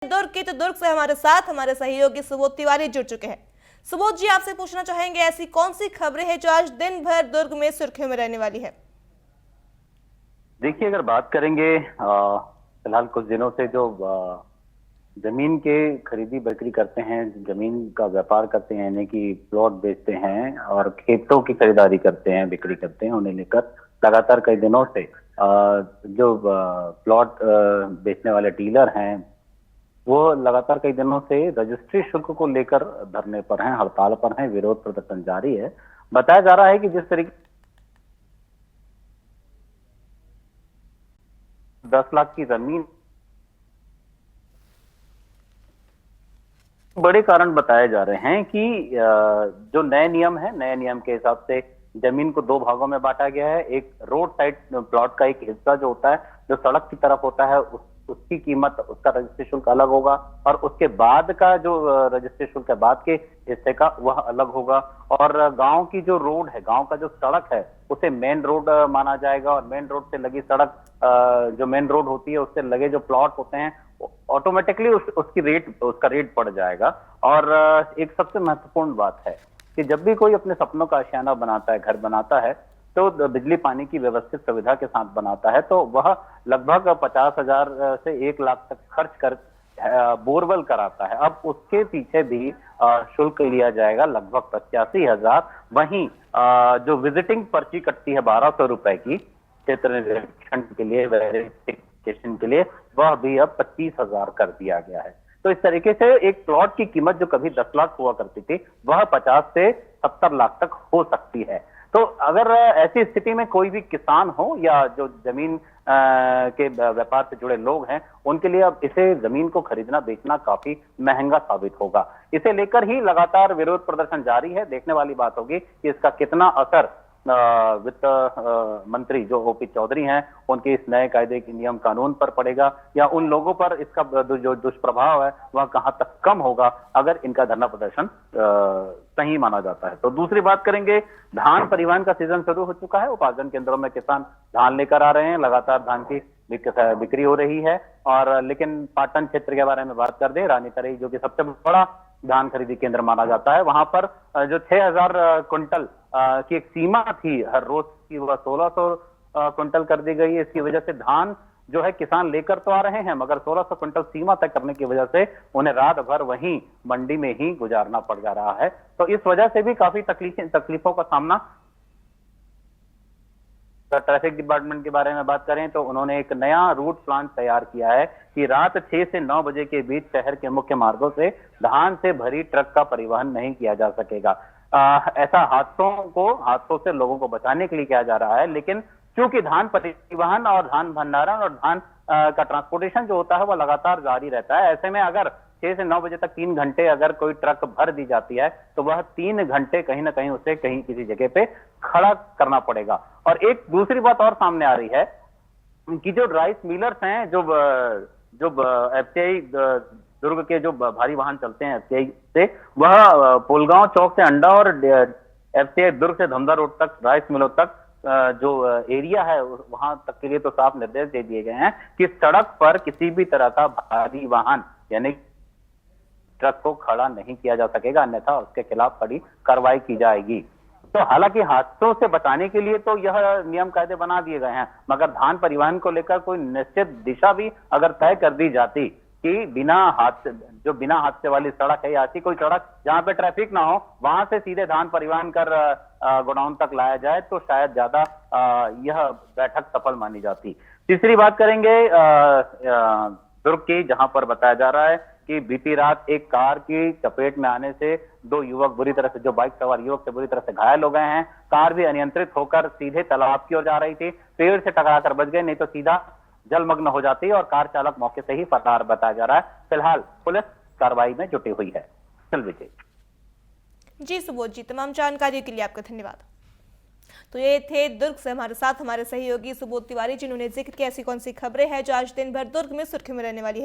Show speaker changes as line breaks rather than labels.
दुर्ग की तो दुर्ग से हमारे साथ हमारे सहयोगी सुबोध तिवारी जुड़ चुके हैं। सुबोध जी, आपसे पूछना चाहेंगे ऐसी कौन सी खबरें हैं जो आज दिन भर दुर्ग में सुर्खियों में रहने वाली है?
देखिए, अगर बात करेंगे फिलहाल कुछ दिनों से जो जमीन के खरीदी बिक्री करते हैं, जमीन का व्यापार करते हैं, यानी कि प्लॉट बेचते हैं और खेतों की खरीदारी करते हैं, बिक्री करते हैं, उन्हें लेकर लगातार कई दिनों से जो प्लॉट बेचने वाले डीलर हैं, वो लगातार कई दिनों से रजिस्ट्री शुल्क को लेकर धरने पर हैं, हड़ताल पर हैं, विरोध प्रदर्शन जारी है। बताया जा रहा है कि जिस तरीके 10 लाख की जमीन बड़े कारण बताए जा रहे हैं कि जो नए नियम है, नए नियम के हिसाब से जमीन को दो भागों में बांटा गया है। एक रोड साइड प्लॉट का एक हिस्सा जो होता है, जो सड़क की तरफ होता है, उसकी कीमत, उसका रजिस्ट्री शुल्क अलग होगा, और उसके बाद का जो रजिस्ट्री शुल्क है बाद के हिस्से का, वह अलग होगा। और गांव की जो रोड है, गांव का जो सड़क है, उसे मेन रोड माना जाएगा, और मेन रोड से लगी सड़क, जो मेन रोड होती है, उससे लगे जो प्लॉट होते हैं, ऑटोमेटिकली उसका रेट बढ़ जाएगा। और एक सबसे महत्वपूर्ण बात है कि जब भी कोई अपने सपनों का आशियाना बनाता है, घर बनाता है, तो बिजली पानी की व्यवस्थित सुविधा के साथ बनाता है, तो वह लगभग 50,000 से 1 लाख तक खर्च कर बोरवेल कराता है। अब उसके पीछे भी शुल्क लिया जाएगा लगभग 85,000। वहीं जो विजिटिंग पर्ची कटती है 1,200 रुपए की क्षेत्र निरीक्षण के लिए, वेरिफिकेशन के लिए, वह भी अब 25,000 कर दिया गया है। तो इस तरीके से एक प्लॉट की कीमत जो कभी 10 लाख हुआ करती थी, वह 50 से 70 लाख तक हो सकती है। तो अगर ऐसी स्थिति में कोई भी किसान हो या जो जमीन के व्यापार से जुड़े लोग हैं, उनके लिए अब इसे जमीन को खरीदना बेचना काफी महंगा साबित होगा। इसे लेकर ही लगातार विरोध प्रदर्शन जारी है। देखने वाली बात होगी कि इसका कितना असर वित्त मंत्री जो ओपी चौधरी हैं, उनके इस नए कायदे के नियम कानून पर पड़ेगा, या उन लोगों पर इसका जो दुष्प्रभाव है वह कहां तक कम होगा अगर इनका धरना प्रदर्शन सही माना जाता है। तो दूसरी बात करेंगे, धान परिवहन का सीजन शुरू हो चुका है। उपार्जन केंद्रों में किसान धान लेकर आ रहे हैं, लगातार धान की बिक्री हो रही है। और लेकिन पाटन क्षेत्र के बारे में बात कर दे, रानीतरई जो कि सबसे बड़ा धान खरीदी केंद्र माना जाता है, वहां पर जो 6,000 क्विंटल की एक सीमा थी हर रोज की, वह 1,600 क्विंटल कर दी गई है। इसकी वजह से धान जो है किसान लेकर तो आ रहे हैं, मगर 1,600 क्विंटल सीमा तय करने की वजह से उन्हें रात भर वहीं मंडी में ही गुजारना पड़ जा रहा है। तो इस वजह से भी काफी तकलीफों का सामना। ट्रैफिक डिपार्टमेंट के बारे में बात करें तो उन्होंने एक नया रूट प्लान तैयार किया है कि रात 6 से 9 बजे के बीच शहर के मुख्य मार्गों से धान से भरी ट्रक का परिवहन नहीं किया जा सकेगा। ऐसा हादसों से लोगों को बचाने के लिए किया जा रहा है। लेकिन क्योंकि धान परिवहन और धान भंडारण और धान का ट्रांसपोर्टेशन जो होता है वह लगातार जारी रहता है, ऐसे में अगर 6 से 9 बजे तक 3 घंटे अगर कोई ट्रक भर दी जाती है, तो वह 3 घंटे कहीं ना कहीं उसे कहीं किसी जगह पे खड़ा करना पड़ेगा। और एक दूसरी बात और सामने आ रही है कि जो राइस मिलर्स हैं, जो एफसीआई दुर्ग के जो भारी वाहन चलते हैं एफसीआई से, वह पुलगांव चौक से अंडा और एफसीआई दुर्ग से धमधा रोड तक, राइस मिलों तक जो एरिया है वहां तक के लिए तो साफ निर्देश दे दिए गए हैं कि सड़क पर किसी भी तरह का भारी वाहन यानी ट्रक को खड़ा नहीं किया जा सकेगा, अन्यथा उसके खिलाफ कड़ी कार्रवाई की जाएगी। तो हालांकि हादसों से बचाने के लिए तो यह नियम कायदे बना दिए गए हैं, मगर धान परिवहन को लेकर कोई निश्चित दिशा भी अगर तय कर दी जाती कि बिना हादसे वाली सड़क है, या ऐसी कोई सड़क जहां पे ट्रैफिक ना हो, वहां से सीधे धान परिवहन कर गोडाउन तक लाया जाए, तो शायद ज्यादा यह बैठक सफल मानी जाती। तीसरी बात करेंगे दुर्ग की, जहां पर बताया जा रहा है कि बीती रात एक कार की चपेट में आने से 2 युवक बुरी तरह से, जो बाइक सवार युवक से बुरी तरह से घायल हो गए हैं। कार भी अनियंत्रित होकर सीधे तालाब की ओर जा रही थी, पेड़ से टकराकर बच गए, नहीं तो सीधा जलमग्न हो जाती, और कार चालक मौके से ही फरार बताया जा रहा है। फिलहाल पुलिस कार्रवाई में जुटी हुई है। चल विजय
जी सुबोध जी, तमाम जानकारी के लिए आपका धन्यवाद। तो ये थे दुर्ग से हमारे साथ हमारे सहयोगी सुबोध तिवारी, जिन्होंने जिक्र किया ऐसी कौन सी खबरें हैं जो आज दिन भर दुर्ग में सुर्खियों में रहने वाली है।